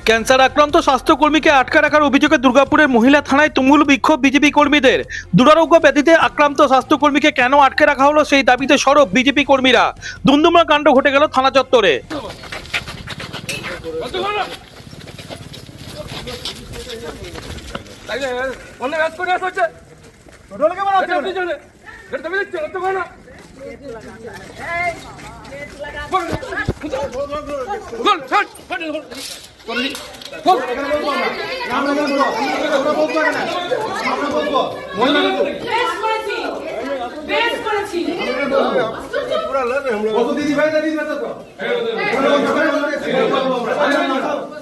Cancer আক্রান্ত স্বাস্থ্যকর্মীকে আটকে রাখার অভিযোগে দুর্গাপুরের মহিলা থানায় তুমুল বিক্ষোভ বিজেপি কর্মীদের। দুরারোগ্য ব্যাধিতে আক্রান্ত স্বাস্থ্যকর্মীকে কেন আটকে রাখা হলো সেই দাবিতে সরব বিজেপি কর্মীরা। দুমদুমা কাণ্ড ঘটে গেল থানা চত্বরে।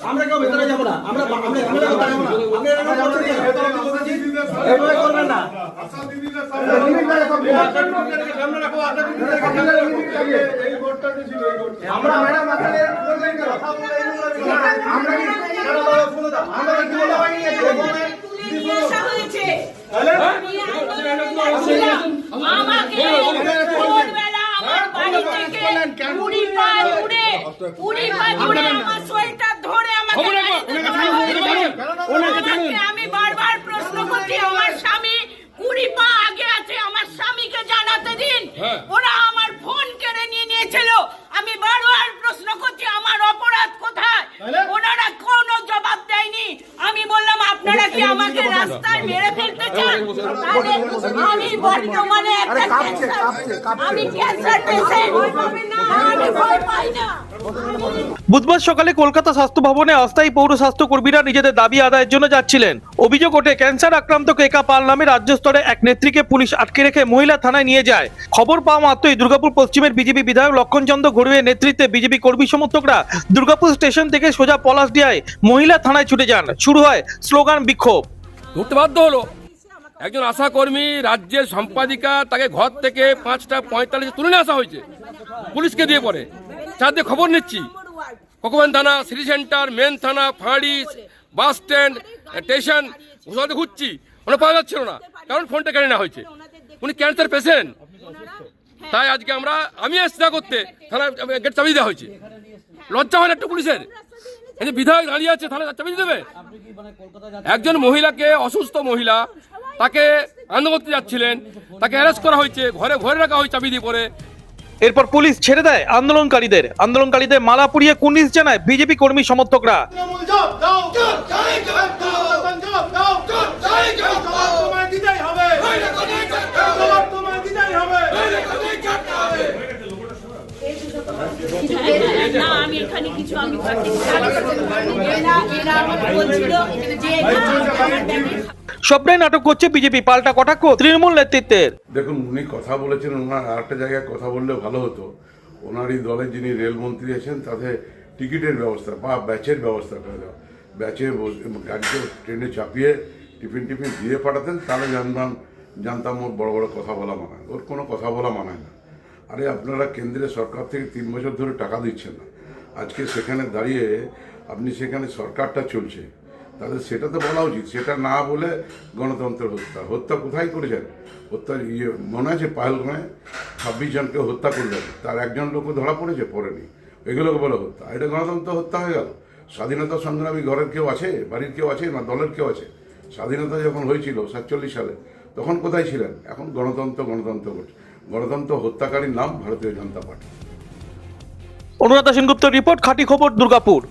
আমরা কেউ ভেতরে যাবো না, আমরা করবেন না। আমরা ম্যাডাম আমি বারবার প্রশ্ন করছি, আমার স্বামী 20 পা আগে আছে, আমার স্বামীকে জানাতে দিন। ওরা আমার ফোন কেড়ে নিয়ে নিয়েছিল। আমি বারবার প্রশ্ন করছি আমার অপরাধ কোথায়, ওনারা কোনো জবাব দেয়নি। আমি বললাম আপনারা কি আমাকে রাস্তায় মেরে ফেলতে চান? আমি বর্তমানে একটা আমি ক্যান্সার পেশেন্ট, আমি ভয় পাই না। বুধবার সকালে কলকাতা স্বাস্থ্য ভবনে অস্থায়ী পৌর স্বাস্থ্য কর্মীরা নিজেদের দাবি আদায়ের জন্য যাচ্ছিলেন। অভিযোগ ওঠে ক্যান্সার আক্রান্ত কেকা পাল নামে রাজ্য স্তরে এক নেত্রীকে পুলিশ আটকে রেখে মহিলা থানায় নিয়ে যায়। খবর পাওয়া মাত্রই দুর্গাপুর পশ্চিমের বিজেপি বিধায়ক লক্ষণচন্দ্র ঘড়ুইয়ের নেতৃত্বে বিজেপি কর্মী সমর্থকরা দুর্গাপুর স্টেশন থেকে সোজা পলাশডিহায় মহিলা থানায় ছুটে যান। শুরু হয় স্লোগান বিক্ষোভ। ধরতে বাধ্য হলো একজন আশা কর্মী, রাজ্যের সম্পাদিকা, তাকে ঘর থেকে 5:45 তুলে নিয়ে আসা হয়েছে পুলিশকে দিয়ে। পরে চারদিকে খবর নিচ্ছি, ককবান থানা, সিটি সেন্টার, মেন থানা, ফাঁড়ি, বাস স্ট্যান্ড, স্টেশন, ওখানে ঘুরছি, ওরা পাওয়া যাচ্ছিল না, কারণ ফোনটা কেড়ে নেওয়া হয়েছে। উনি ক্যান্সার পেশেন্ট, তাই আজকে আমি এসছি করতে, থানা গেট চাবি দেওয়া হয়েছে। লজ্জা হয় না একটু পুলিশের? এই যে বিধায়ক দাঁড়িয়ে আছে, থানা চাবি দেবে? একজন মহিলাকে, অসুস্থ মহিলা, তাকে আন্দোলন করতে যাচ্ছিলেন, তাকে অ্যারেস্ট করা হয়েছে, ঘরে ঘরে রাখা হয়েছে চাবি দিয়ে। পরে এরপর পুলিশ ছেড়ে দেয় আন্দোলনকারীদের মালা পুড়িয়ে কুর্নিশ জানায় বিজেপি কর্মী সমর্থকরা। না আমি এখানে কিছু আমি এরা বলছিল যে সবটাই নাটক করছে বিজেপি, পাল্টা কটাক্ষ তৃণমূল নেতৃত্বের। দেখুন, উনি কথা বলেছেন, ওনার আরেকটা জায়গায় কথা বললে ভালো হতো। ওনারই দলে যিনি রেলমন্ত্রী আছেন, তাতে টিকিটের ব্যবস্থা বা ব্যাচের ব্যবস্থা করে দেওয়া, ব্যাচে গাড়িতে ট্রেনে চাপিয়ে টিফিন দিয়ে পাঠাতেন, তাহলে জানতাম ওর বড় বড় কথা বলা মানায়। ওর কোনো কথা বলা মানায় না। আরে আপনারা কেন্দ্রের সরকার থেকে 3 বছর ধরে টাকা দিচ্ছেন না, আজকে সেখানে দাঁড়িয়ে আপনি সেখানে সরকারটা চলছে, তাদের সেটা তো বলা উচিত। সেটা না বলে গণতন্ত্রের হত্যা কোথায় করেছেন? হত্যা মনে আছে পাহেলগামে 26 জনকে হত্যা করলেন, তার একজন লোকও ধরা পড়েছে? পড়েনি। এগুলোকে বলে হত্যা? এটা গণতন্ত্র হত্যা হয়ে গেল। স্বাধীনতা সংগ্রামী ঘরের কেউ আছে, বাড়ির কেউ আছে, না দলের কেউ আছে? স্বাধীনতা যখন হয়েছিল 47 সালে, তখন কোথায় ছিলেন? এখন গণতন্ত্র করছে। গণতন্ত্র হত্যাকারীর নাম ভারতীয় জনতা পার্টি। অনুরাধা সেনগুপ্ত রিপোর্ট, খাঁটি খবর, দুর্গাপুর।